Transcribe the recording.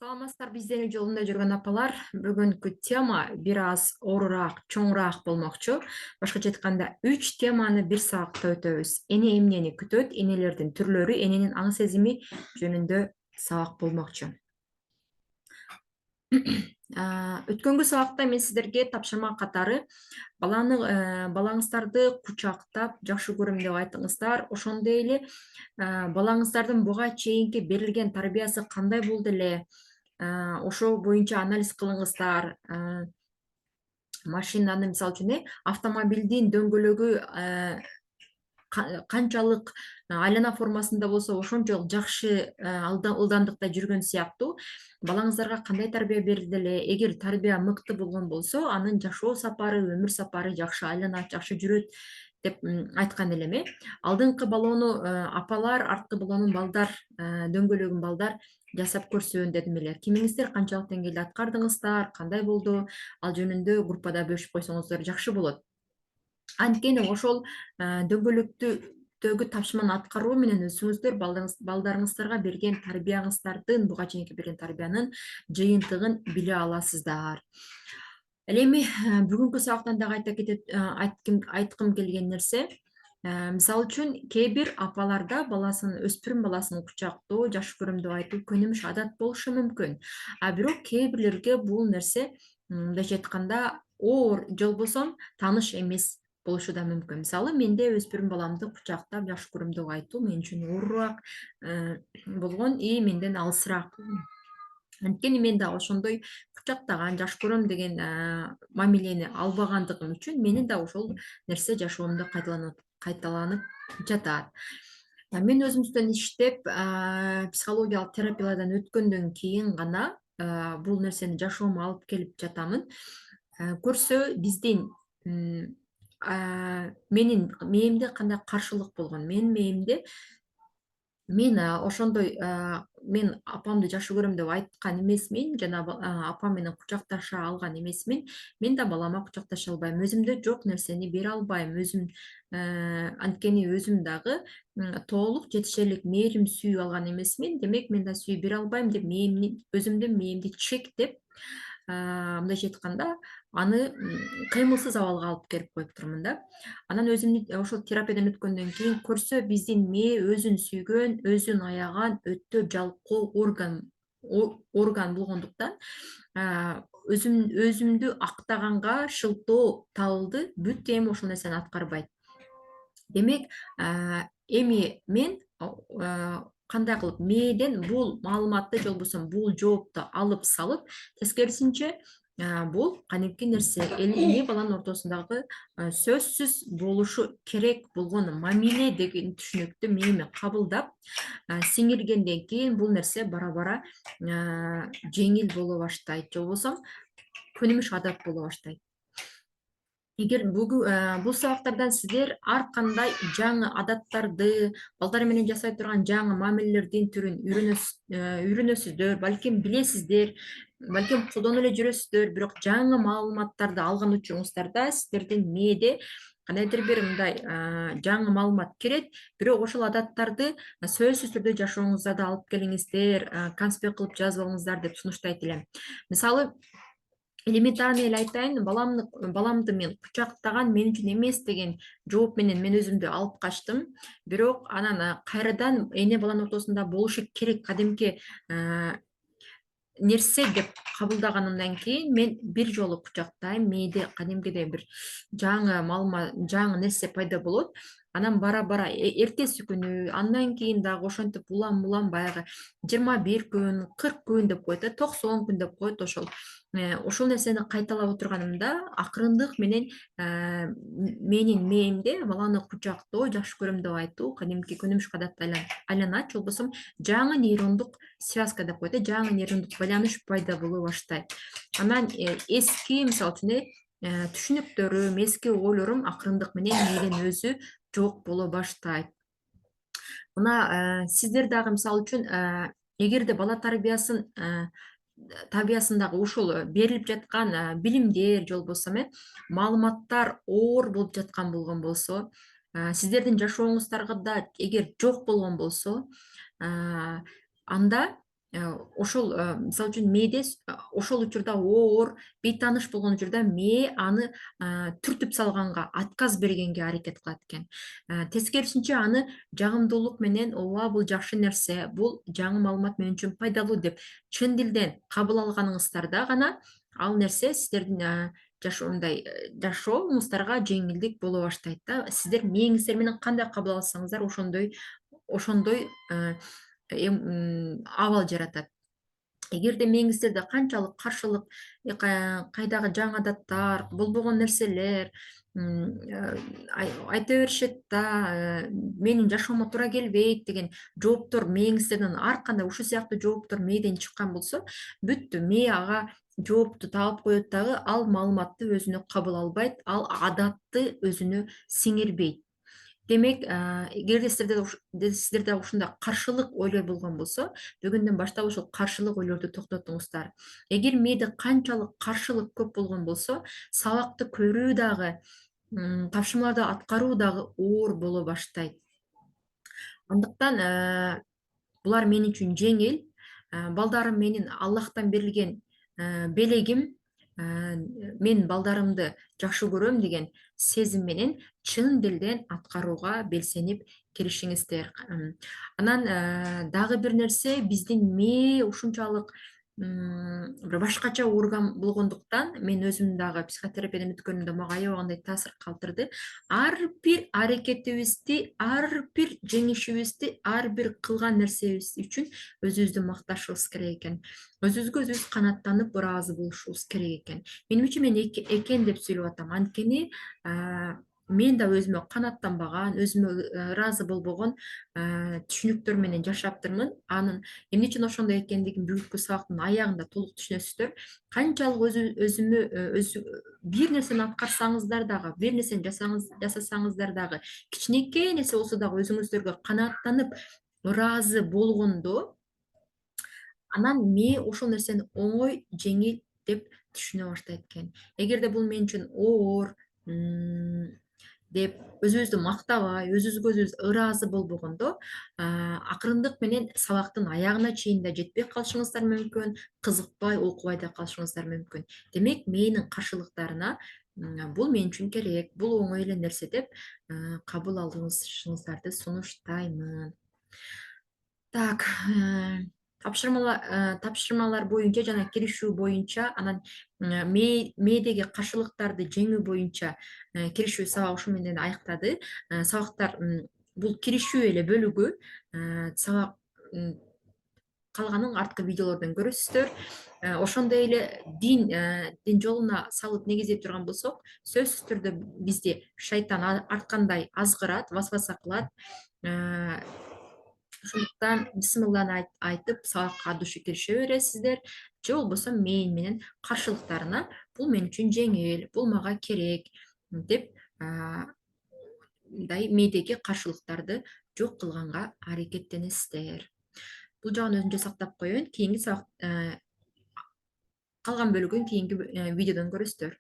Саламатсыздар, биздин жолунда жүргөн апалар. Бүгүнкү тема бир аз оорураак, чоңураак болмокчу. Башкача айтканда, 3 теманы бир саатта өтөбүз. Эне эмнени күтөт, энелердин түрлөрү, эненин аң сезими жөнүндө сабак болмокчу. Өткөнгү сабакта мен сиздерге тапшырма катары балаңыздарды кучактап жакшы көрөм деп айттыңыздар. Ошондой эле балаңыздардын буга чейинки берилген тарбиясы кандай болду эле, ошол боюнча анализ кылыңыздар. Машинаны, мисалы үчүн, автомобилдин дөңгөлөгү канчалык айлана формасында болсо ошончолук жакшы ылдамдыкта жүргөн сыяктуу. Балаңыздарга кандай тарбия берилди эле, эгер тарбия мыкты болгон болсо, анын жашоо сапары, өмүр сапары жакшы айланат, жакшы жүрөт деп айткан элем. Алдыңкы балоону апалар, арткы балоонун балдар, дөңгөлөгүн балдар жасап көрсүн дедим эле. Кимиңиздер канчалык деңгээлде аткардыңыздар, кандай болду, ал жөнүндө группада бөлүшүп койсоңуздар жакшы болот. Анткени ошол дөңгөлөктөгү тапшырманы аткаруу менен өзүңүздөр балдарыңыздарга берген тарбияңыздардын, буга чейинки берген тарбиянын жыйынтыгын биле аласыздар. Ал эми бүгүнкү сабактан дагы айткым келген нерсе, мисалы үчүн кээ бир апаларда өспүрүм баласын кучактоо, жакшы көрөм деп айтуу көнүмүш адат болушу мүмкүн. Бирок кээ бирлерге бул нерсе мындайча айтканда оор же болбосо тааныш эмес болушу да мүмкүн. Мисалы, менде өспүрүм баламды кучактап жакшы көрөм деп айтуу мен үчүн оорураак болгон и менден алысыраак. Анткени мен да ошондой кучактаган, жакшы көрөм деген мамилени албагандыгым үчүн менин да ошол нерсе жашоомдо кайталанып жатат. Мен өзүмдөн иштеп, психологиялык терапиялардан өткөндөн кийин гана бул нерсени жашоомо алып келип жатамын. Көрсө биздин менин мээмде кандай каршылык болгон, менин мээмде мен ошондой мен апамды жакшы көрөм деп айткан эмесмин, жана апам менен кучакташа алган эмесмин. Мен да балама кучакташа албайм, өзүмдө жок нерсени бере албайм. Анткени өзүм дагы толук жетишерлик мээрим, сүйүү алган эмесмин. Демек, мен да сүйүү бере албайм деп өзүмдүн мээмди чектеп, мындайча айтканда, аны кыймылсыз абалга алып келип коюп турмун да. Анан өзүм ошол терапиядан өткөндөн кийин көрсө, биздин мээ өзүн сүйгөн, өзүн аяган өтө жалкоо орган болгондуктан, өзүмдү актаганга шылтоо табылды, бүт эми ошол нерсени аткарбайт. Демек, эми мен кандай кылып мээден бул маалыматты же болбосо бул жоопту алып салып, тескерисинче бул кадимки нерсе, эне баланын ортосундагы сөзсүз болушу керек болгон мамиле деген түшүнүктү мээме кабылдап, сиңиргенден кийин бул нерсе бара-бара жеңил боло баштайт, же болбосо көнүмүш адат боло баштайт. Эгер бул сабактардан сиздер ар кандай жаңы адаттарды, балдар менен жасай турган жаңы мамилелердин түрүн үйрөнөсүздөр, балким билесиздер, балким колдонуп эле жүрөсүздөр, бирок жаңы маалыматтарды алган учуңуздарда сиздердин мээде кандайдыр бир мындай жаңы маалымат кирет, бирок ошол адаттарды сөзсүз түрдө жашооңузда да алып келиңиздер, конспект кылып жазып алыңыздар деп сунуштайт элем. Мисалы, элементарный эле айтайын, баламды мен кучактаган мен үчүн эмес деген жооп менен мен өзүмдү алып качтым. Бирок анан кайрадан эне баланын ортосунда болушу керек кадимки нерсе деп кабылдаганымдан кийин мен бир жолу кучактайм, мээде кадимкидей бир жаңы маалымат, жаңы нерсе пайда болот. Анан бара-бара эртеси күнү, андан кийин дагы ошентип улам баягы 21 күн, 40 күн деп коет, 90 күн деп коет. Ошол нерсени кайталап отурганымда акырындык менен менин мээмде баланы кучактоо, жакшы көрөм деп айтуу кадимки көнүмүш адатка айланат, же болбосо жаңы нейрондук связка деп коет, жаңы нейрондук байланыш пайда боло баштайт. Анан эски, мисалы үчүн, түшүнүктөрүм, эски ойлорум акырындык менен мээден өзү жок боло баштайт. Мына сиздер дагы, мисалы үчүн, эгерде бала тарбиясындагы ушул берилип жаткан билимдер же болбосо маалыматтар оор болуп жаткан болгон болсо, сиздердин жашооңуздарда эгер жок болгон болсо, анда ошол мисалы үчүн мээде ошол учурда оор бейтааныш болгон учурда мээ аны түртүп салганга, отказ бергенге аракет кылат экен. Тескерисинче аны жагымдуулук менен ооба бул жакшы нерсе, бул жаңы маалымат мен үчүн пайдалуу деп чын дилден кабыл алганыңыздарда гана ал нерсе сиздердин жашооңуздарга жеңилдик боло баштайт да. Сиздер мээңиздер менен кандай кабыл алсаңыздар ошондой абал жаратат. Эгерде мээңиздерде канчалык каршылык, кайдагы жаңы адаттар, болбогон нерселер айта беришет да, менин жашоомо туура келбейт деген жооптор мээңиздерден ар кандай ушул сыяктуу жооптор мээден чыккан болсо, бүттү. Мээ ага жоопту таап коет дагы, ал маалыматты өзүнө кабыл албайт, ал адатты өзүнө сиңирбейт. Демек, эгерде сиздерде ушундай каршылык ойлор болгон болсо, бүгүндөн баштап ошол каршылык ойлорду токтотуңуздар. Эгер мээде канчалык каршылык көп болгон болсо, сабакты көрүү дагы, тапшырмаларды аткаруу дагы оор боло баштайт. Андыктан булар мен үчүн жеңил. Балдарым менин Аллахтан берилген белегим. Мен балдарымды жакшы көрөм деген сезим менен чын дилден аткарууга белсенип киришиңиздер. Анан дагы бир нерсе, биздин мээ ушунчалык бир башкача орган болгондуктан, мен өзүм дагы психотерапиядан өткөнүмдө мага аябагандай таасир калтырды. Ар бир аракетибизди, ар бир жеңишибизди, ар бир кылган нерсебиз үчүн өзүбүздү макташыбыз керек экен. Өзүбүзгө өзүбүз канааттанып ыраазы болушубуз керек экен. Менимче мен экен деп сүйлөп атам. Анткени мен да өзүмө канааттанбаган, өзүмө ыраазы болбогон түшүнүктөр менен жашаптырмын. Анын эмне үчүн ошондой экендигин бүгүнкү сабактын аягында толук түшүнөсүздөр. Канчалык өзү бир нерсени аткарсаңыздар дагы, бир нерсени жасасаңыздар дагы, кичинекей нерсе болсо дагы өзүңүздөргө канааттанып ыраазы болгондо, анан мээ ошол нерсени оңой, жеңил деп түшүнө баштайт экен. Эгерде бул мен үчүн оор деп өзүбүздү мактабай, өзүбүзгө өзүбүз ыраазы болбогондо, акырындык менен сабактын аягына чейин да жетпей калышыңыздар мүмкүн, кызыкпай, окубай да калышыңыздар мүмкүн. Демек, мээнин каршылыктарына бул мен үчүн керек, бул оңой эле нерсе деп кабыл алышыңыздарды сунуштаймын. Так, тапшырмалар боюнча жана киришүү боюнча, анан мээдеги каршылыктарды жеңүү боюнча киришүү сабак ушу менен аяктады. Сабактар бул киришүү эле бөлүгү. Сабак калганын арткы видеолордон көрөсүздөр. Ошондой эле дин жолуна салып негиздей турган болсок, сөзсүз түрдө бизди шайтан арткандай азгырат, васваса кылат. Ошондуктан бисмилланы айтып сабакка от души кирише бересиздер. Же болбосо мен менен каршылыктарына бул мен үчүн жеңил, бул мага керек деп мындай мээдеги каршылыктарды жок кылганга аракеттенесиздер. Бул жагын өзүмчө сактап коеюн. Кийинки сабак калган бөлүгүн кийинки видеодон көрөсүздөр.